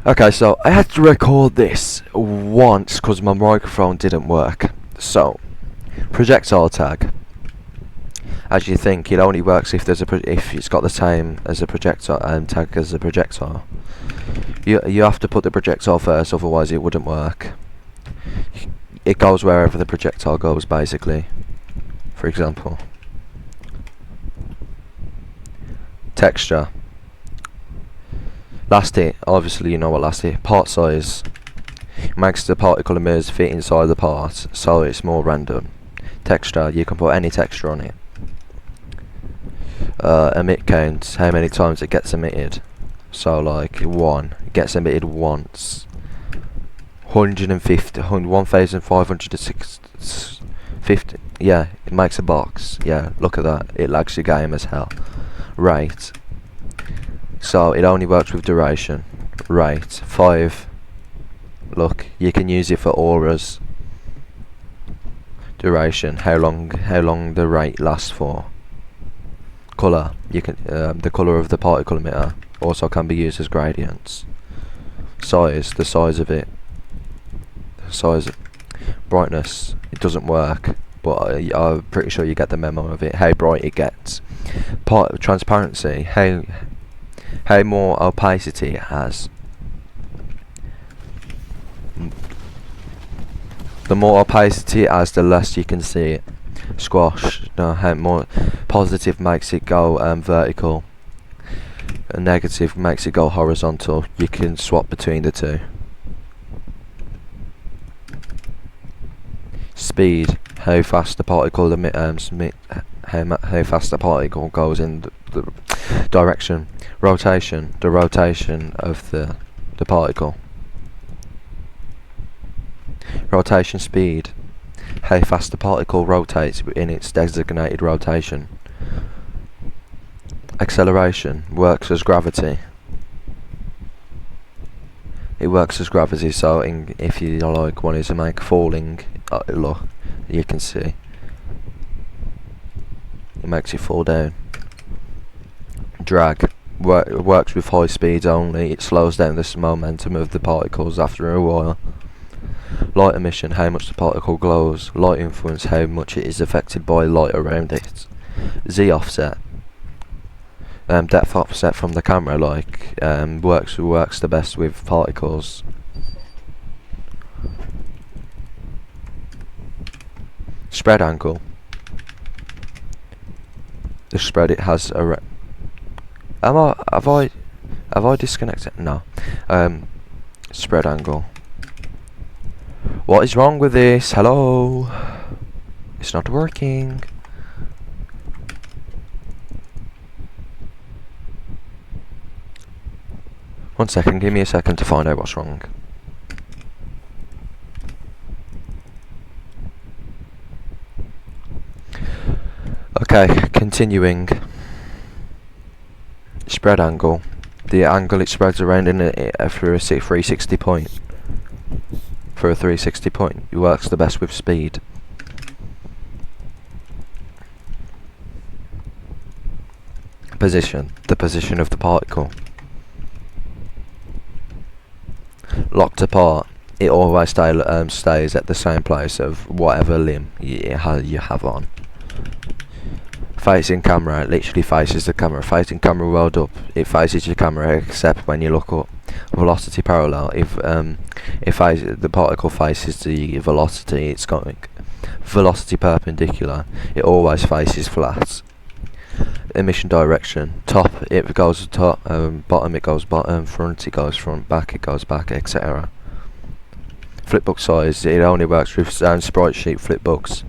Okay, so I had to record this once because my microphone didn't work. So, projectile tag. As you think, it only works if if it's got the same as a projectile tag as a projectile. You have to put the projectile first, otherwise it wouldn't work. It goes wherever the projectile goes, basically. For example, texture. Last hit, obviously you know what last hit. Part size makes the particle emitters fit inside the part, so it's more random. Texture, you can put any texture on it. Emit count, how many times it gets emitted. So like 1, it gets emitted once. 150, 1550, yeah, it makes a box. Yeah, look at that, it lags your game as hell. Rate, so it only works with duration. Rate 5, look, you can use it for auras. Duration, how long the rate lasts for. Colour, you can the colour of the particle emitter also can be used as gradients. Size, the size of it. Size, brightness, it doesn't work, but I'm pretty sure you get the memo of it. How bright it gets. Transparency, how more opacity it has. The more opacity it has, the less you can see it. Squash, no, how more positive makes it go vertical, and negative makes it go horizontal. You can swap between the two. Speed, how fast the particle how fast the particle goes in the direction. Rotation, the rotation of the particle. Rotation speed, how fast the particle rotates in its designated rotation. Acceleration works as gravity. It works as gravity, so if you like wanted to make falling, look, you can see it makes it fall down. Drag works with high speeds only. It slows down the momentum of the particles after a while. Light emission, how much the particle glows. Light influence, how much it is affected by light around it. Z offset, depth offset from the camera, like works the best with particles. Spread angle, the spread it has a have I disconnected? No. Spread angle. What is wrong with this? Hello? It's not working. One second, give me a second to find out what's wrong. Okay, continuing. Spread angle. The angle it spreads around in for a 360 point. For a 360 point, it works the best with speed. Position, the position of the particle. Locked apart, it always stays at the same place of whatever limb you have on. Facing camera, it literally faces the camera. Facing camera rolled up, it faces your camera except when you look up. Velocity parallel, if the particle faces the velocity it's going. Velocity perpendicular, it always faces flat. Emission direction, top it goes top, bottom it goes bottom, front it goes front, back it goes back, etc. Flipbook size, it only works with sprite sheet flipbooks.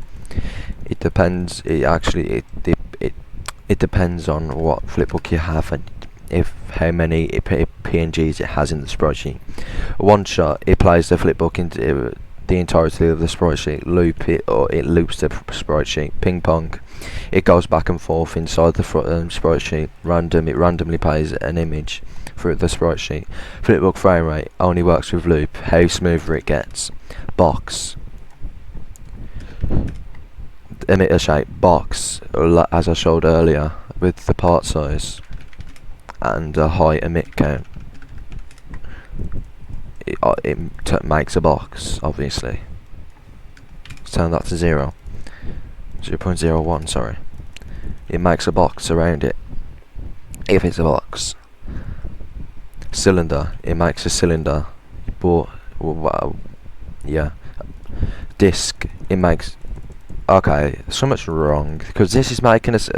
It depends. It depends on what flipbook you have and how many PNGs it has in the sprite sheet. One shot, it plays the flipbook into the entirety of the sprite sheet. Loop it, or it loops the sprite sheet. Ping pong, it goes back and forth inside the sprite sheet. Random, it randomly plays an image for the sprite sheet. Flipbook frame rate only works with loop. How smoother it gets. Box, emitter shape, box, as I showed earlier with the part size and a high emit count. it makes a box, obviously. Let's turn that to 0.01, sorry. It makes a box around it, if it's a box. Cylinder, it makes a cylinder, but, yeah. Disc, it makes... Okay, so much wrong, because this is making us...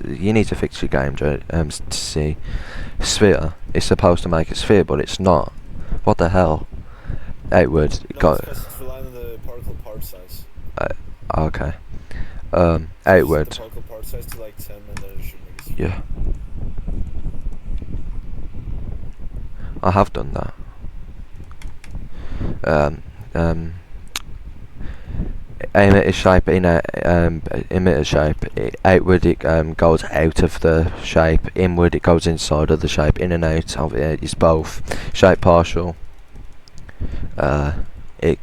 you need to fix your game, Joe, to see. Sphere, it's supposed to make a sphere, but it's not. What the hell? Outward, No, it's relying on the particle part size. Okay. So Outward. the particle part size to like 10 and then it should make a sphere. Yeah. I have done that. Emitter shape in a emitter shape. Outward it goes out of the shape. Inward it goes inside of the shape. In and out of it is both. Shape partial. It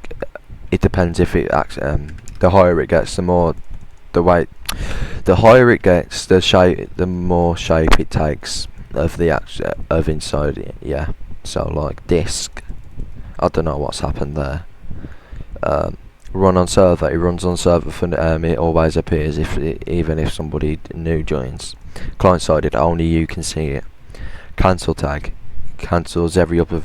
depends if it acts. The higher it gets, the more the weight. The higher it gets, the more shape it takes of the of inside it. Yeah. So like disc. I don't know what's happened there. Run on server. It runs on server for it always appears even if somebody new joins. Client sided, only you can see it. Cancel tag cancels every other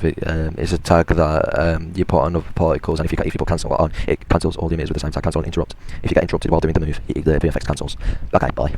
is a tag that you put on other particles, and if you put cancel on, it cancels all the emitters with the same tag. Cancel and interrupt. If you get interrupted while doing the move, the VFX cancels. Okay, bye.